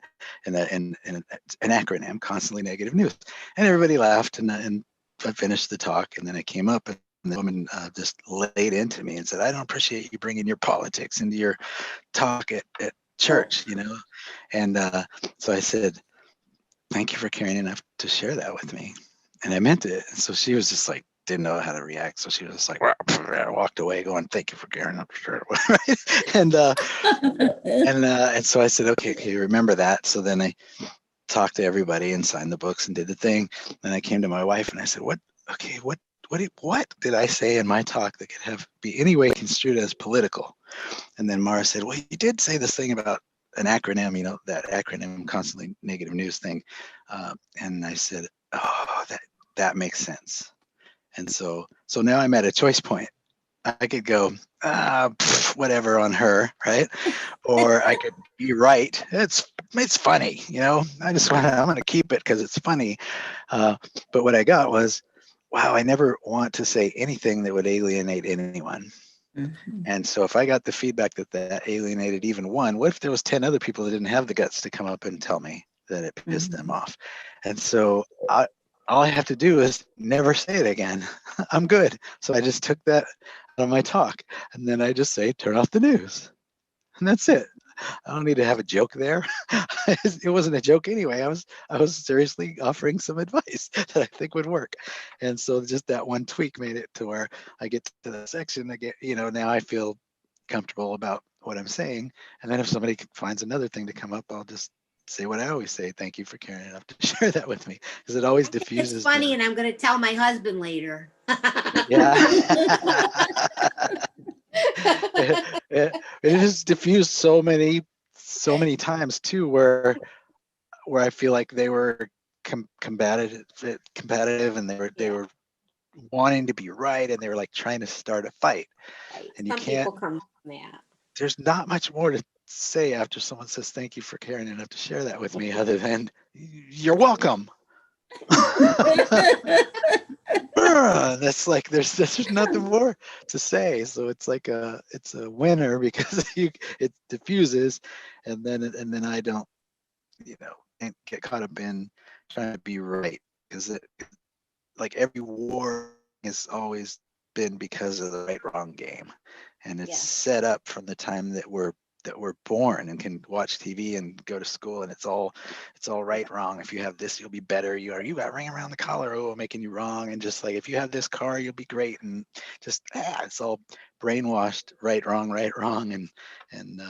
And an acronym, constantly negative news. And everybody laughed, and I finished the talk, and then I came up, and the woman just laid into me and said, I don't appreciate you bringing your politics into your talk at church, And so I said, thank you for caring enough to share that with me. And I meant it. And so she was just like, didn't know how to react. So she was just like, I walked away going, thank you for caring enough to share it with me. And so I said, okay, remember that. So then I talked to everybody and signed the books and did the thing. And I came to my wife and I said, what did I say in my talk that could be any way construed as political? And then Mara said, well, you did say this thing about an acronym, that acronym, constantly negative news thing. And I said, oh, that makes sense. And so now I'm at a choice point. I could go, whatever on her, right? Or I could be right. It's funny, I'm going to keep it because it's funny. But what I got was, wow, I never want to say anything that would alienate anyone. Mm-hmm. And so if I got the feedback that alienated even one, what if there was 10 other people that didn't have the guts to come up and tell me that it pissed them off? And so all I have to do is never say it again. I'm good. So I just took that out of my talk, and then I just say, turn off the news. And that's it. I don't need to have a joke there. It wasn't a joke anyway. I was seriously offering some advice that I think would work. And so just that one tweak made it to where I get to the section, I get, now I feel comfortable about what I'm saying. And then if somebody finds another thing to come up, I'll just say what I always say. Thank you for caring enough to share that with me, because it always diffuses. It's funny, and I'm going to tell my husband later. Yeah. it has diffused so many times too, where I feel like they were combative, and they were wanting to be right, and they were like trying to start a fight. Right. And Some people come from that. There's not much more to say after someone says thank you for caring enough to share that with me, other than you're welcome. That's like there's nothing more to say. So it's like it's a winner, because it diffuses, and then I don't can't get caught up in trying to be right, because like every war has always been because of the right wrong game, and it's set up from the time that we're born and can watch TV and go to school, and it's all right wrong. If you have this, you'll be better. You got ring around the collar, making you wrong. And just like, if you have this car, you'll be great. And just it's all brainwashed, right wrong, and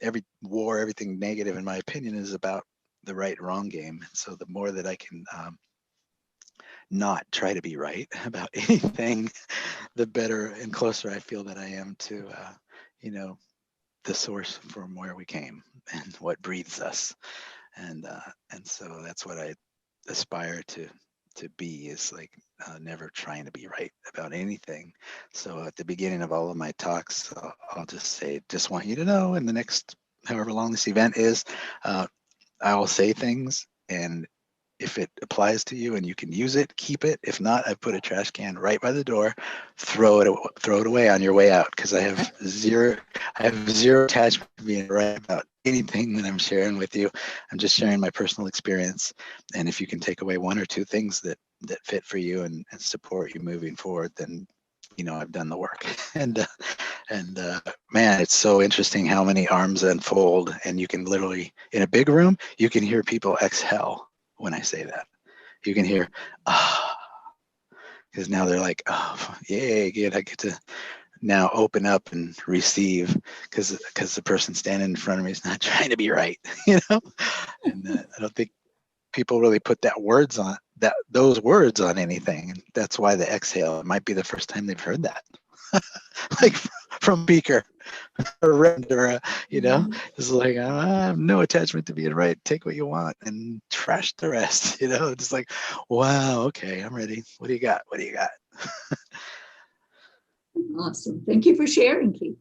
every war, everything negative, in my opinion, is about the right wrong game. And so the more that I can not try to be right about anything, the better and closer I feel that I am to the source from where we came and what breathes us. And so that's what I aspire to be, is like never trying to be right about anything. So at the beginning of all of my talks, I'll just say, just want you to know, in the next however long this event is, I will say things, and if it applies to you and you can use it, keep it. If not, I put a trash can right by the door. Throw it away on your way out, because I have zero attachment to being right about anything that I'm sharing with you. I'm just sharing my personal experience, and if you can take away one or two things that fit for you and support you moving forward, then I've done the work. And man, it's so interesting how many arms unfold, and you can literally, in a big room, you can hear people exhale when I say that. You can hear, because now they're like, oh, yay, good. I get to now open up and receive, because the person standing in front of me is not trying to be right, And I don't think people really put those words on anything. And that's why the exhale, it might be the first time they've heard that, like from speaker. It's like, I have no attachment to being right. Take what you want and trash the rest. It's like, wow, okay, I'm ready. What do you got? Awesome. Thank you for sharing, Keith.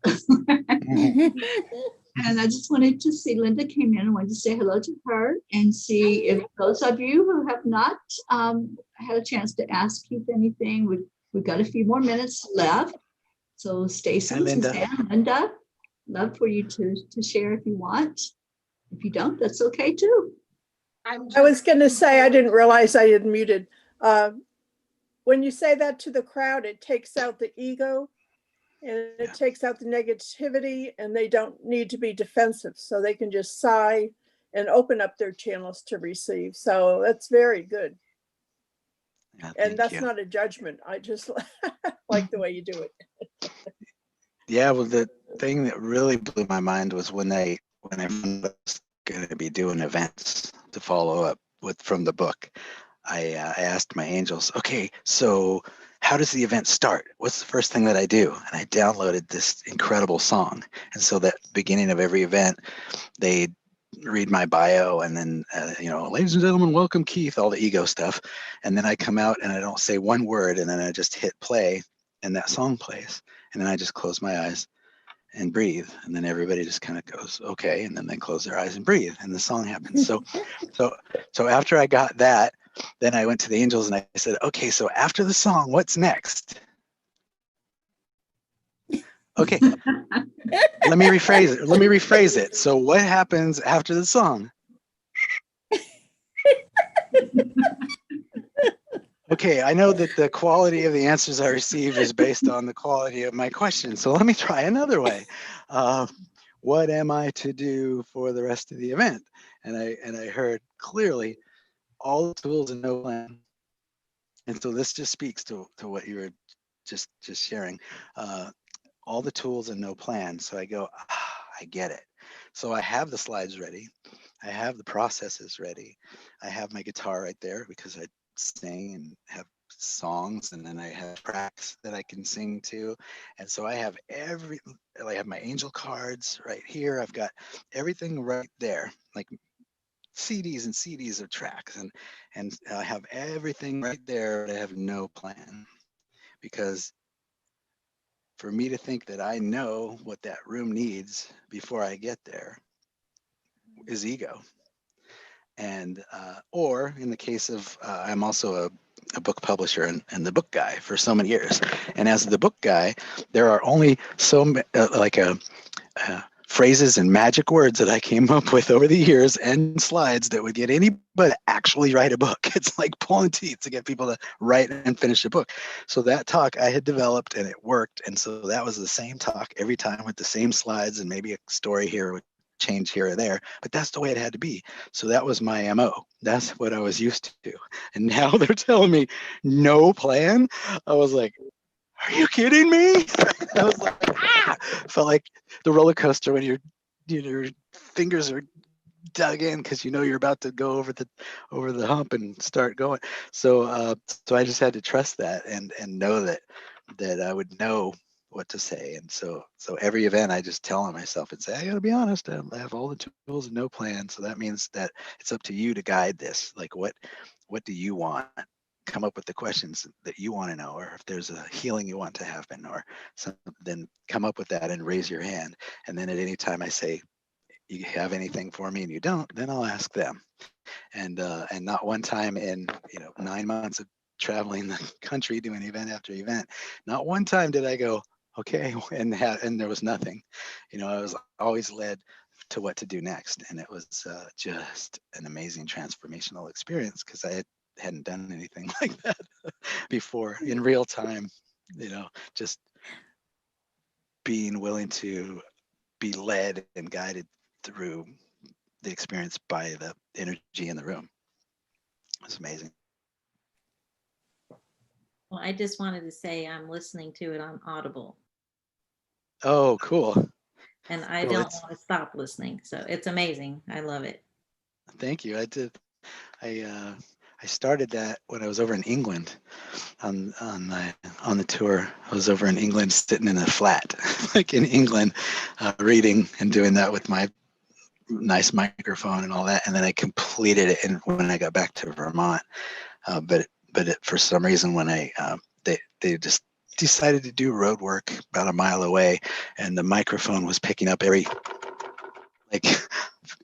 And I just wanted to see, Linda came in. I wanted to say hello to her and see if those of you who have not had a chance to ask Keith anything, we've got a few more minutes left. So Stacy, Suzanne, Linda, love for you to share if you want. If you don't, that's okay too. I was going to say, I didn't realize I had muted. When you say that to the crowd, it takes out the ego, and it takes out the negativity, and they don't need to be defensive. So they can just sigh and open up their channels to receive. So that's very good. Yeah, and that's not a judgment. I just like the way you do it. Yeah, well, the thing that really blew my mind was when I was going to be doing events to follow up from the book. I asked my angels, okay, so how does the event start? What's the first thing that I do? And I downloaded this incredible song. And so that beginning of every event, they read my bio, and then, ladies and gentlemen, welcome Keith, all the ego stuff. And then I come out and I don't say one word, and then I just hit play, and that song plays. And then I just close my eyes and breathe. And then everybody just kind of goes, okay. And then they close their eyes and breathe, and the song happens. So after I got that, then I went to the angels and I said, okay, so after the song, what's next? Okay, let me rephrase it. So what happens after the song? Okay, I know that the quality of the answers I receive is based on the quality of my question. So let me try another way. what am I to do for the rest of the event? And I heard clearly all the tools and no plan. And so this just speaks to what you were just sharing. All the tools and no plan. So I go, I get it. So I have the slides ready. I have the processes ready. I have my guitar right there because I sing and have songs, and then I have tracks that I can sing to. And so I have I have my angel cards right here. I've got everything right there, like CDs and CDs of tracks, and I have everything right there, but I have no plan, because for me to think that I know what that room needs before I get there is ego. And or in the case of I'm also a book publisher and the book guy for so many years, and as the book guy there are only phrases and magic words that I came up with over the years and slides that would get anybody to actually write a book. It's like pulling teeth to get people to write and finish a book. So that talk I had developed and it worked. And so that was the same talk every time with the same slides, and maybe a story here would change here or there, but that's the way it had to be. So that was my MO. That's what I was used to. And now they're telling me no plan. I was like, are you kidding me? I was like, felt like the roller coaster when your fingers are dug in because you're about to go over the hump and start going. So so I just had to trust that and know that I would know what to say. And so every event I just tell myself and say, I got to be honest, I have all the tools and no plan. So that means that it's up to you to guide this. Like what do you want? Come up with the questions that you want to know, or if there's a healing you want to happen or something, then come up with that and raise your hand. And then at any time I say, you have anything for me, and you don't, then I'll ask them. And not one time in 9 months of traveling the country doing event after event, not one time did I go, okay, and there was nothing. I was always led to what to do next, and it was just an amazing transformational experience because I hadn't done anything like that before in real time. Just being willing to be led and guided through the experience by the energy in the room. It's amazing. Well, I just wanted to say I'm listening to it on Audible. Oh, cool. And I Cool. don't want to stop listening. So it's amazing. I love it. Thank you. I did. I started that when I was over in England on the tour. I was over in England sitting in a flat, like in England, reading and doing that with my nice microphone and all that. And then I completed it when I got back to Vermont. But for some reason, when they just decided to do road work about a mile away, and the microphone was picking up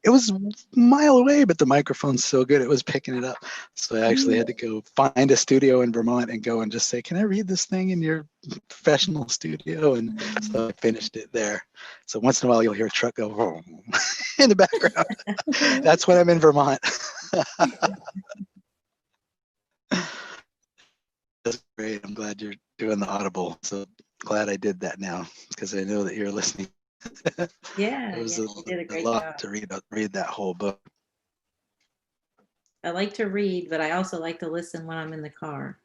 it was a mile away, but the microphone's so good it was picking it up. So I actually had to go find a studio in Vermont and go and just say, can I read this thing in your professional studio? And so I finished it there. So once in a while you'll hear a truck go in the background. That's when I'm in Vermont. That's great. I'm glad you're doing the Audible. So glad I did that now because I know that you're listening. Yeah, It was you did a great lot job. to read that whole book. I like to read, but I also like to listen when I'm in the car.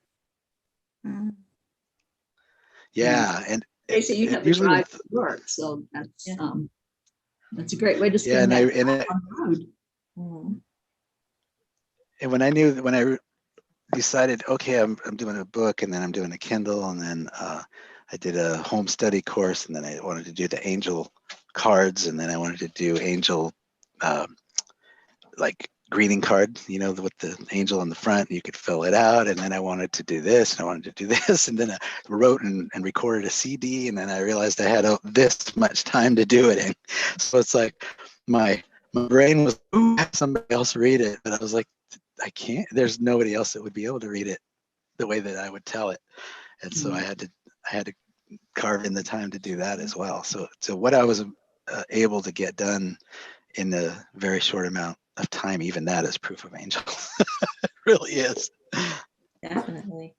Yeah, and Casey, you have to usually drive to work, so that's a great way to yeah, spend that and time on the road. Mhm. when I decided, okay, I'm doing a book, and then I'm doing a Kindle, and then I did a home study course, and then I wanted to do the angel cards, and then I wanted to do angel like greeting card, with the angel on the front, you could fill it out. And then I wanted to do this, and I wanted to do this, and then I wrote and recorded a CD, and then I realized I had this much time to do it in. So it's like my brain was, ooh, have somebody else read it, but I was like, I can't. There's nobody else that would be able to read it the way that I would tell it, and so I had to carve in the time to do that as well. So what I was able to get done in a very short amount of time, even that is proof of angel. It really is. Definitely.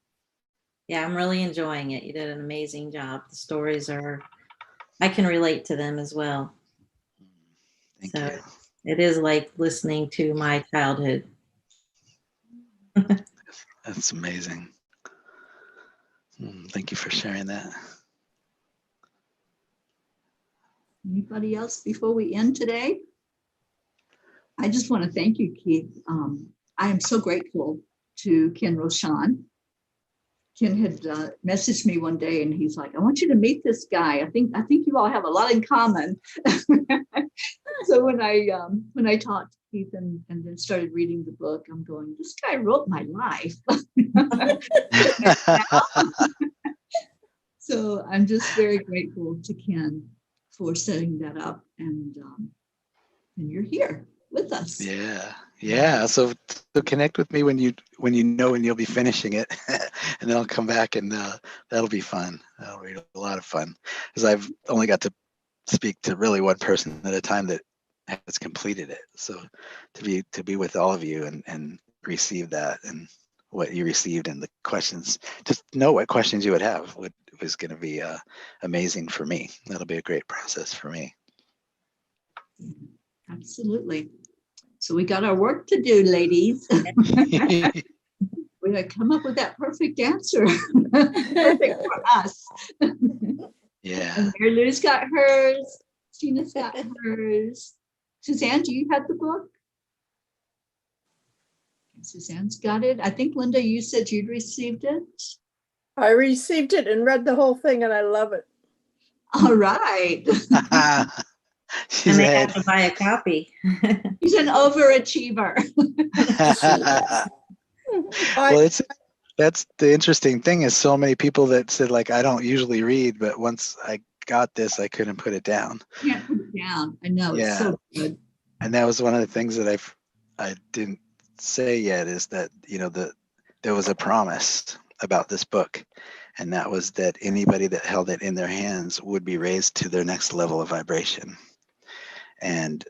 Yeah, I'm really enjoying it. You did an amazing job. The stories I can relate to them as well. Thank So you. it is like listening to my childhood. That's amazing. Thank you for sharing that. Anybody else before we end today? I just want to thank you, Keith. I am so grateful to Ken Roshan. Ken had messaged me one day and he's like, I want you to meet this guy. I think you all have a lot in common. So when I talked to Keith and then started reading the book, I'm going, this guy wrote my life. So I'm just very grateful to Ken for setting that up, and you're here with us. Yeah. So connect with me when you know when you'll be finishing it, and then I'll come back, and that'll be fun. That'll be a lot of fun, because I've only got to speak to really one person at a time that has completed it. So to be with all of you and receive that, and what you received, and the questions, just know what questions you would have was going to be amazing for me. That'll be a great process for me. Absolutely. So we got our work to do, ladies. We gotta come up with that perfect answer. Perfect for us. Yeah. And Mary Lou's got hers. Tina's got hers. Suzanne, do you have the book? Suzanne's got it. I think, Linda, you said you'd received it. I received it and read the whole thing, and I love it. All right. And they have to buy a copy. She's an overachiever. Well, that's the interesting thing, is so many people that said, like, I don't usually read, but once I got this, I couldn't put it down. Can't put it down. I know. Yeah. It's so good. And that was one of the things that I didn't say yet, is that, there was a promise about this book, and that was that anybody that held it in their hands would be raised to their next level of vibration. And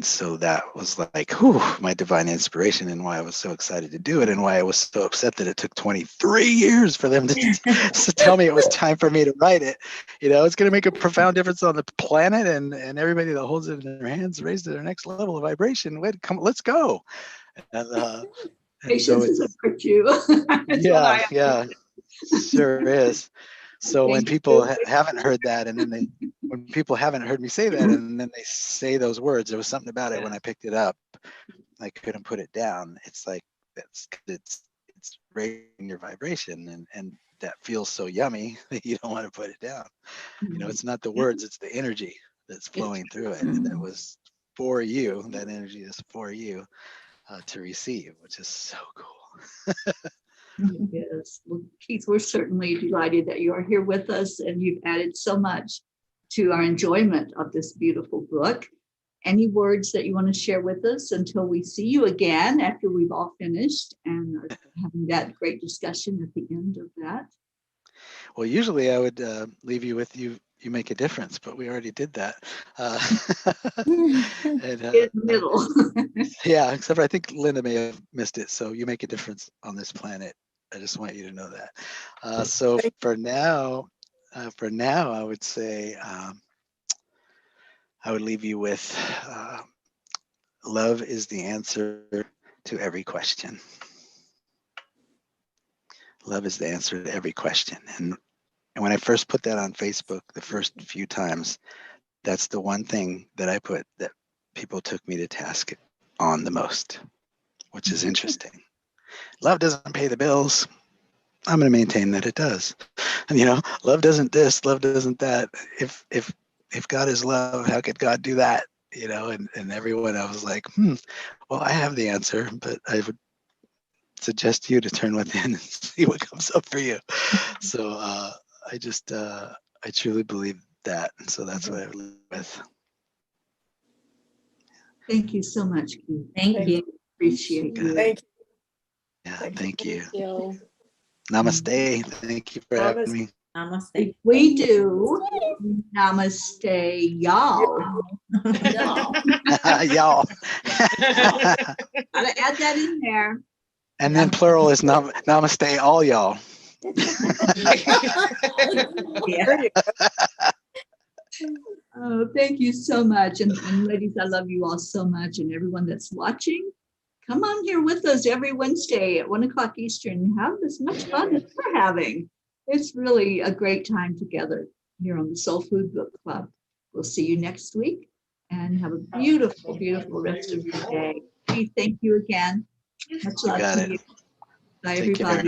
so that was like, whew, my divine inspiration, and why I was so excited to do it, and why I was so upset that it took 23 years for them to tell me it was time for me to write it. It's going to make a profound difference on the planet, and everybody that holds it in their hands raised to their next level of vibration. Let's go. And Patience is a virtue. Yeah, sure is. So when people haven't heard that, and then when people haven't heard me say that, and then they say those words, there was something about it when I picked it up, I couldn't put it down. It's like, it's raising your vibration, and that feels so yummy that you don't want to put it down. It's not the words, it's the energy that's flowing through it. And that was for you. That energy is for you to receive, which is so cool. Yes. Well, Keith, we're certainly delighted that you are here with us, and you've added so much to our enjoyment of this beautiful book. Any words that you want to share with us until we see you again after we've all finished and are having that great discussion at the end of that? Well, usually I would leave you with you make a difference, but we already did that. In the middle. Yeah, except for I think Linda may have missed it. So you make a difference on this planet. I just want you to know that. So for now, I would say I would leave you with love is the answer to every question. Love is the answer to every question. And when I first put that on Facebook, the first few times, that's the one thing that I put that people took me to task on the most, which is interesting. Love doesn't pay the bills. I'm going to maintain that it does. And love doesn't this, love doesn't that. If God is love, how could God do that? And everyone, I was like, well, I have the answer, but I would suggest you to turn within and see what comes up for you. So I truly believe that. And so that's what I would live with. Thank you so much, Keith. Thank you. Appreciate you. Thank you. Yeah, thank you. Thank you. Namaste. Thank you for having me. Namaste. We do. Namaste, y'all. Y'all. Gotta add that in there. And then plural is namaste, all y'all. Yeah. There you go. thank you so much. And ladies, I love you all so much. And everyone that's watching, come on here with us every Wednesday at 1 o'clock Eastern and have as much fun as we're having. It's really a great time together here on the Soul Food Book Club. We'll see you next week and have a beautiful, beautiful rest of your day. Keith, thank you again. Much love to you. Bye, Take care. everybody.